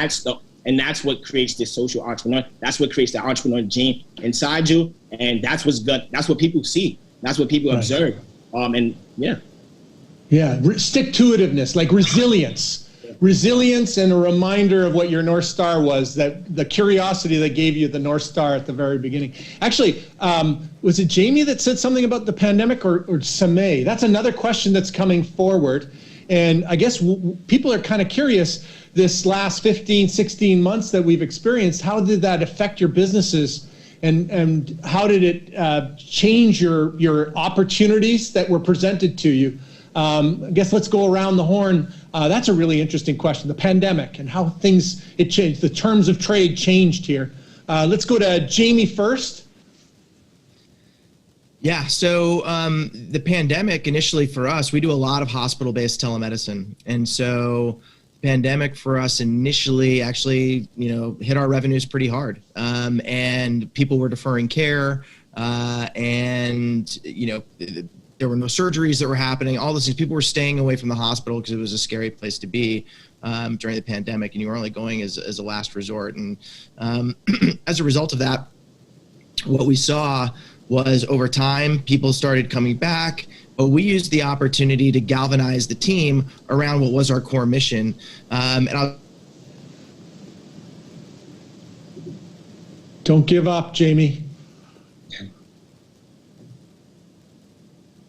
that's what creates this social entrepreneur. That's what creates the entrepreneur gene inside you. And that's what's good. That's what people see. That's what people observe. Stick-to-itiveness, like resilience. Resilience and a reminder of what your North Star was, that the curiosity that gave you the North Star at the very beginning. Actually, was it Jamie that said something about the pandemic or Samay? That's another question that's coming forward. And I guess people are kind of curious, this last 15, 16 months that we've experienced, how did that affect your businesses? And how did it change your opportunities that were presented to you? I guess let's go around the horn. That's a really interesting question. The pandemic and how it changed. The terms of trade changed here. Let's go to Jamie first. Yeah, so the pandemic initially for us, we do a lot of hospital-based telemedicine. And so pandemic for us initially actually, hit our revenues pretty hard. And people were deferring care, and, there were no surgeries that were happening, all those things. People were staying away from the hospital because it was a scary place to be during the pandemic, and you were only going as a last resort. And as a result of that, what we saw was over time, people started coming back, but we used the opportunity to galvanize the team around what was our core mission. Don't give up, Jamie.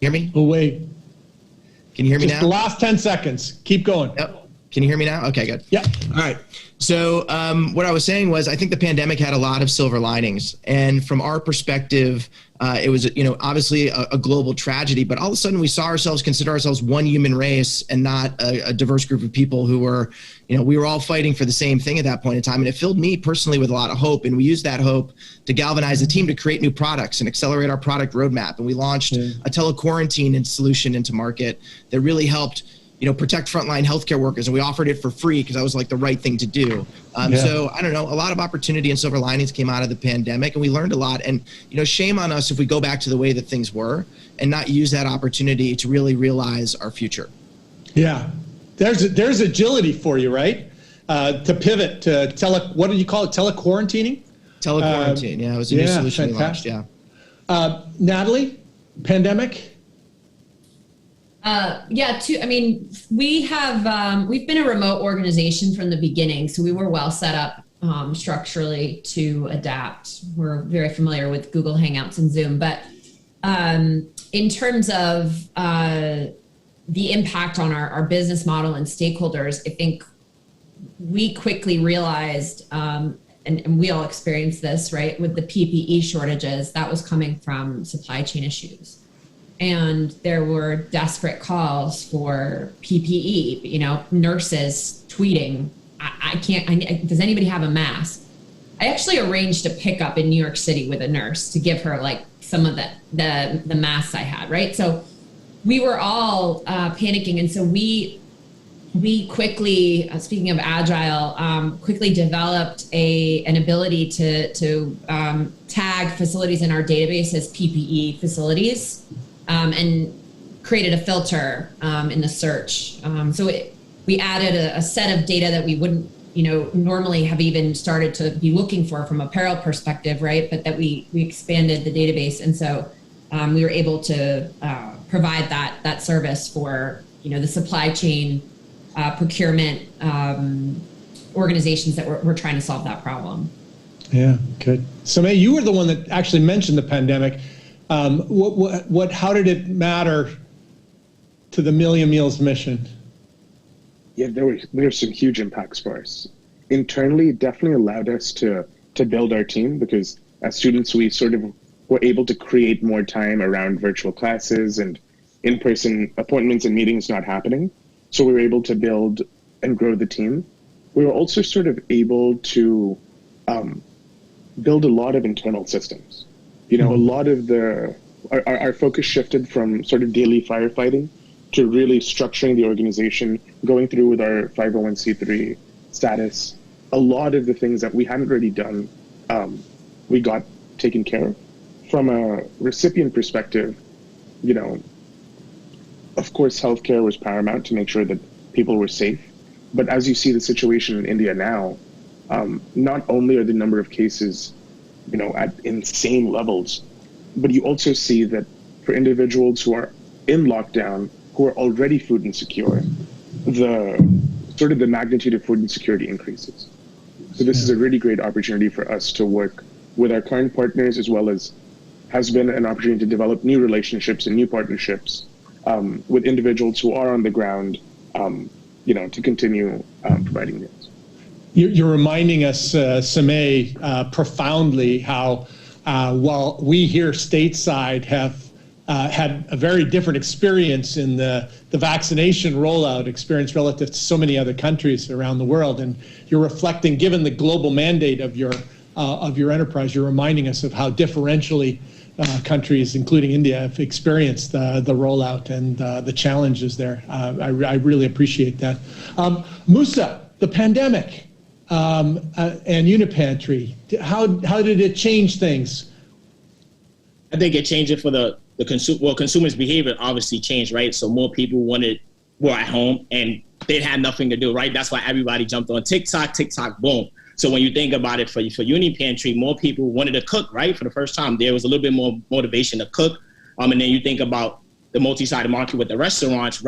Hear me? Oh, wait. Can you hear me Just now? the last 10 seconds. Keep going. Yep. Can you hear me now? Okay, good. Yeah. All right. So what I was saying was, I think the pandemic had a lot of silver linings, and from our perspective, it was, obviously a global tragedy, but all of a sudden we consider ourselves one human race and not a diverse group of people who were, we were all fighting for the same thing at that point in time. And it filled me personally with a lot of hope. And we used that hope to galvanize the team to create new products and accelerate our product roadmap. And we launched a telequarantine solution into market that really helped protect frontline healthcare workers, and we offered it for free because that was like the right thing to do. So I don't know, a lot of opportunity and silver linings came out of the pandemic, and we learned a lot. And shame on us if we go back to the way that things were and not use that opportunity to really realize our future. Yeah, there's agility for you, right? To pivot to what did you call it? Telequarantining. Telequarantine. Yeah, it was a new solution we launched. Yeah. Natalie, pandemic. We've been a remote organization from the beginning, so we were well set up structurally to adapt. We're very familiar with Google Hangouts and Zoom, but in terms of the impact on our business model and stakeholders, I think we quickly realized, and we all experienced this, right, with the PPE shortages, that was coming from supply chain issues. And there were desperate calls for PPE, nurses tweeting, does anybody have a mask? I actually arranged a pickup in New York City with a nurse to give her like some of the masks I had, right? So we were all panicking. And so we quickly, speaking of agile, quickly developed an ability to tag facilities in our database as PPE facilities. And created a filter in the search. We added a set of data that we wouldn't, normally have even started to be looking for from apparel perspective, right? But that we expanded the database, and so we were able to provide that service for the supply chain procurement organizations that were trying to solve that problem. Yeah, good. So, May, you were the one that actually mentioned the pandemic. How did it matter to the Million Meals mission? Yeah, there were some huge impacts for us. Internally, it definitely allowed us to build our team, because as students, we sort of were able to create more time around virtual classes and in-person appointments and meetings not happening. So we were able to build and grow the team. We were also sort of able to build a lot of internal systems. A lot of our focus shifted from sort of daily firefighting to really structuring the organization, going through with our 501c3 status. A lot of the things that we hadn't really done, we got taken care of. From a recipient perspective, of course, healthcare was paramount to make sure that people were safe. But as you see the situation in India now, not only are the number of cases at insane levels, but you also see that for individuals who are in lockdown, who are already food insecure, the magnitude of food insecurity increases. So this is a really great opportunity for us to work with our current partners, as well as has been an opportunity to develop new relationships and new partnerships with individuals who are on the ground, to continue providing meals. You're reminding us, Samay, profoundly how while we here stateside have had a very different experience in the vaccination rollout experience relative to so many other countries around the world, and you're reflecting, given the global mandate of your enterprise, you're reminding us of how differentially countries, including India, have experienced the rollout and the challenges there. I really appreciate that. Musa, the pandemic. And Unipantry, how did it change things? I think it changed it for the consumers' behavior obviously changed, right? So more people were at home and they had nothing to do, right? That's why everybody jumped on TikTok, boom. So when you think about it for Unipantry, more people wanted to cook, right? For the first time, there was a little bit more motivation to cook. And then you think about the multi-sided market with the restaurants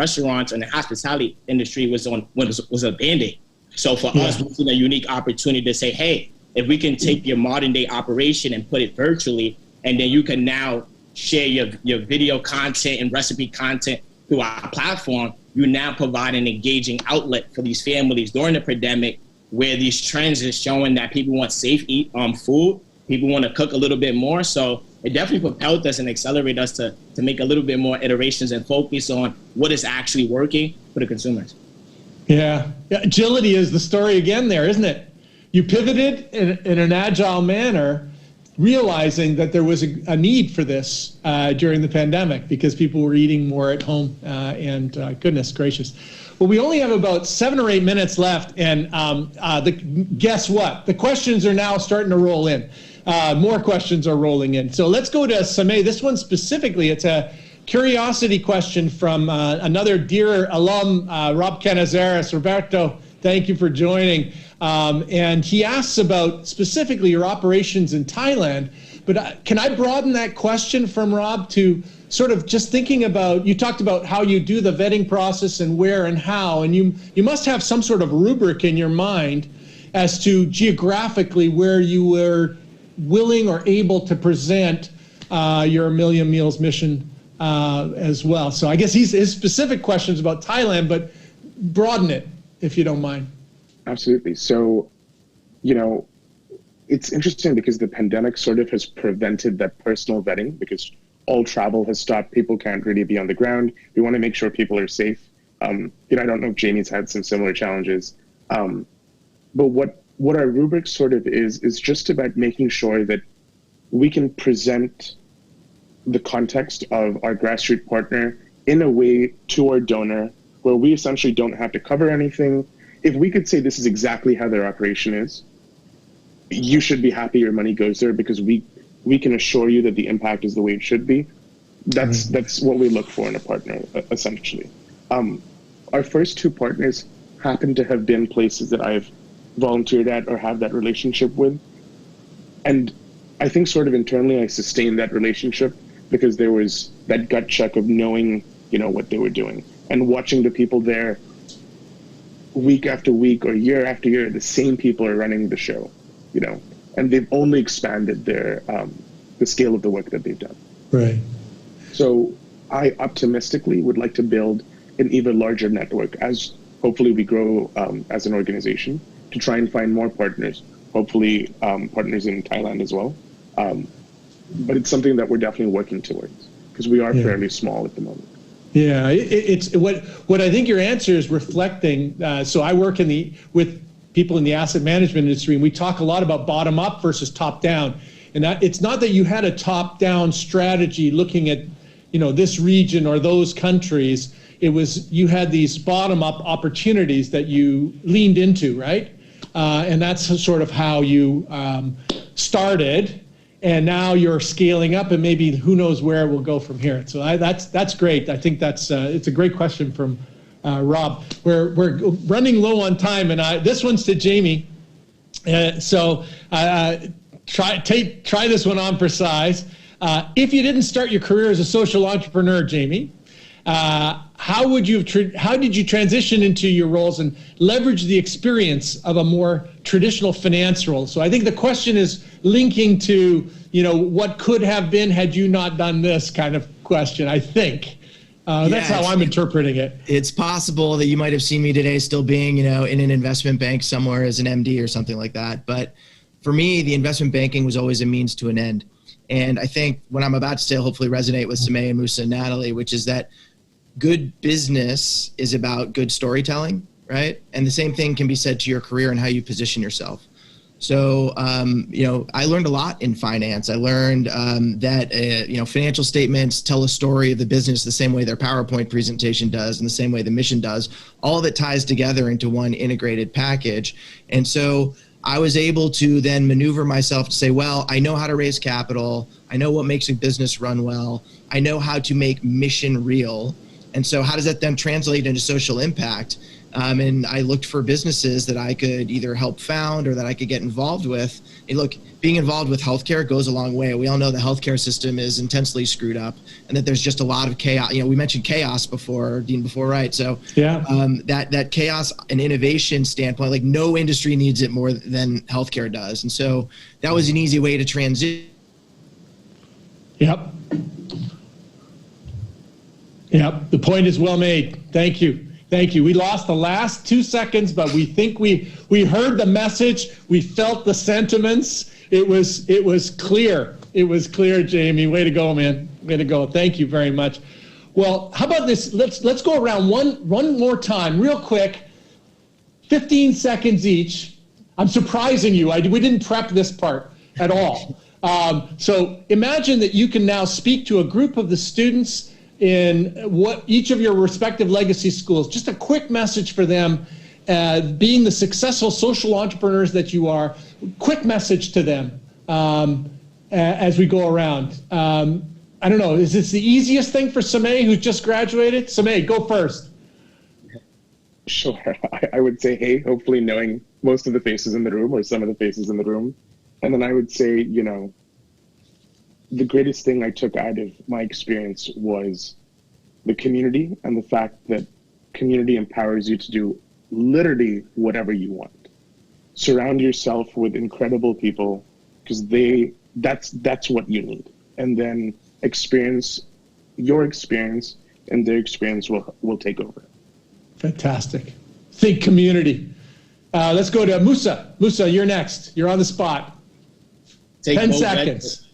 and the hospitality industry was a Band-Aid. So for us, we've seen a unique opportunity to say, hey, if we can take your modern day operation and put it virtually, and then you can now share your video content and recipe content through our platform, you now provide an engaging outlet for these families during the pandemic, where these trends is showing that people want safe food, people want to cook a little bit more. So it definitely propelled us and accelerated us to make a little bit more iterations and focus on what is actually working for the consumers. Yeah, agility is the story again there, isn't it? You pivoted in an agile manner, realizing that there was a need for this during the pandemic because people were eating more at home, and goodness gracious. Well, we only have about 7 or 8 minutes left, and guess what? The questions are now starting to roll in. More questions are rolling in. So let's go to Sameh. This one specifically, it's a curiosity question from another dear alum, Rob Canizares. Roberto, thank you for joining. And he asks about specifically your operations in Thailand. But can I broaden that question from Rob to sort of just thinking about, you talked about how you do the vetting process and where and how, and you must have some sort of rubric in your mind as to geographically where you were willing or able to present your Million Meals mission as well. So I guess his specific questions about Thailand, but broaden it if you don't mind. Absolutely. So, you know, it's interesting because the pandemic sort of has prevented that personal vetting because all travel has stopped. People can't really be on the ground. We want to make sure people are safe. You know, I don't know if Jamie's had some similar challenges. But what our rubric sort of is just about making sure that we can present the context of our grassroots partner in a way to our donor where we essentially don't have to cover anything. If we could say this is exactly how their operation is, you should be happy your money goes there because we can assure you that the impact is the way it should be. That's what we look for in a partner, essentially. Our first 2 partners happen to have been places that I've volunteered at or have that relationship with. And I think sort of internally I sustained that relationship because there was that gut check of knowing, you know, what they were doing and watching the people there week after week or year after year, the same people are running the show, you know, and they've only expanded their the scale of the work that they've done. Right. So I optimistically would like to build an even larger network as hopefully we grow as an organization to try and find more partners, hopefully partners in Thailand as well. But it's something that we're definitely working towards because we are fairly small at the moment. Yeah, it's what I think your answer is reflecting. So I work with people in the asset management industry, and we talk a lot about bottom up versus top down. And that it's not that you had a top down strategy looking at, you know, this region or those countries. It was you had these bottom up opportunities that you leaned into, right? And that's sort of how you started. And now you're scaling up, and maybe who knows where we'll go from here. So that's great. I think that's it's a great question from Rob. We're running low on time, and this one's to Jamie. So try this one on for size. If you didn't start your career as a social entrepreneur, Jamie, how did you transition into your roles and leverage the experience of a more traditional finance role? So I think the question is linking to, you know, what could have been had you not done this kind of question, I think. That's how I'm interpreting it. It's possible that you might have seen me today still being, you know, in an investment bank somewhere as an MD or something like that. But for me, the investment banking was always a means to an end. And I think what I'm about to say will hopefully resonate with Sameh and Musa and Natalie, which is that good business is about good storytelling, right? And the same thing can be said to your career and how you position yourself. So, you know, I learned a lot in finance. I learned that, you know, financial statements tell a story of the business the same way their PowerPoint presentation does and the same way the mission does. All of it ties together into one integrated package. And so I was able to then maneuver myself to say, well, I know how to raise capital. I know what makes a business run well. I know how to make mission real. And so how does that then translate into social impact? And I looked for businesses that I could either help found or that I could get involved with. And look, being involved with healthcare goes a long way. We all know the healthcare system is intensely screwed up and that there's just a lot of chaos. You know, we mentioned chaos before, Dean, before, right? So yeah, that chaos and innovation standpoint, like no industry needs it more than healthcare does. And so that was an easy way to transition. Yep. Yep, the point is well made. Thank you. Thank you. We lost the last 2 seconds, but we think we heard the message. We felt the sentiments. It was clear. It was clear, Jamie. Way to go, man. Way to go. Thank you very much. Well, how about this? Let's go around one more time, real quick. 15 seconds each. I'm surprising you. We didn't prep this part at all. So imagine that you can now speak to a group of the students in what each of your respective legacy schools. Just a quick message for them, being the successful social entrepreneurs that you are. Quick message to them as we go around. I don't know, is this the easiest thing for Samay, who's just graduated? Samay, go first. Sure. I would say, hey, hopefully knowing most of the faces in the room or some of the faces in the room. And then I would say, you know, the greatest thing I took out of my experience was the community and the fact that community empowers you to do literally whatever you want. Surround yourself with incredible people because that's what you need. And then your experience and their experience will take over. Fantastic. Think community. Let's go to Musa. Musa, you're next. You're on the spot. 10 seconds.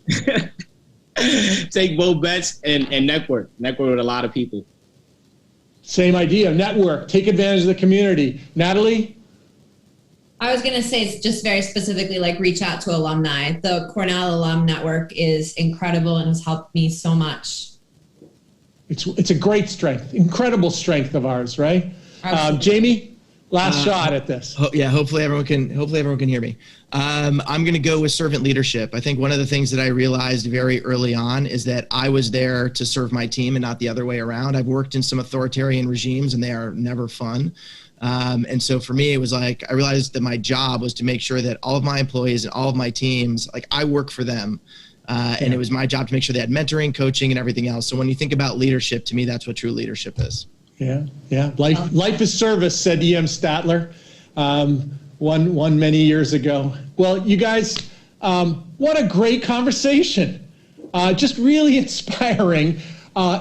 Take bold bets and network with a lot of people. Same idea. Network. Take advantage of the community. Natalie? I was going to say, it's just very specifically like reach out to alumni. The Cornell Alum Network is incredible and has helped me so much. It's a great strength, incredible strength of ours, right? Jamie, last shot at this. Hopefully everyone can hear me. I'm going to go with servant leadership. I think one of the things that I realized very early on is that I was there to serve my team and not the other way around. I've worked in some authoritarian regimes and they are never fun. And so for me, it was like, I realized that my job was to make sure that all of my employees and all of my teams, like I work for them. And it was my job to make sure they had mentoring, coaching, and everything else. So when you think about leadership, to me, that's what true leadership is. Yeah. Life is service, said E.M. Statler, one many years ago. Well, you guys, what a great conversation. Just really inspiring,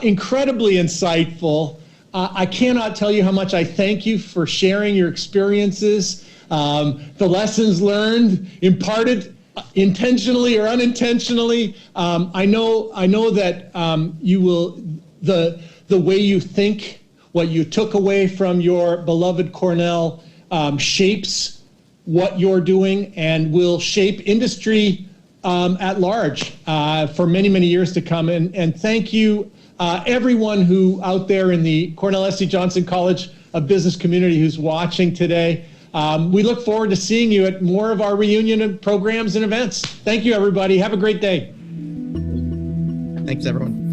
incredibly insightful. I cannot tell you how much I thank you for sharing your experiences, the lessons learned, imparted intentionally or unintentionally. I know that you will, the way you think, what you took away from your beloved Cornell shapes what you're doing and will shape industry at large for many, many years to come. And thank you, everyone who out there in the Cornell S.C. Johnson College of Business community who's watching today. We look forward to seeing you at more of our reunion programs and events. Thank you, everybody. Have a great day. Thanks, everyone.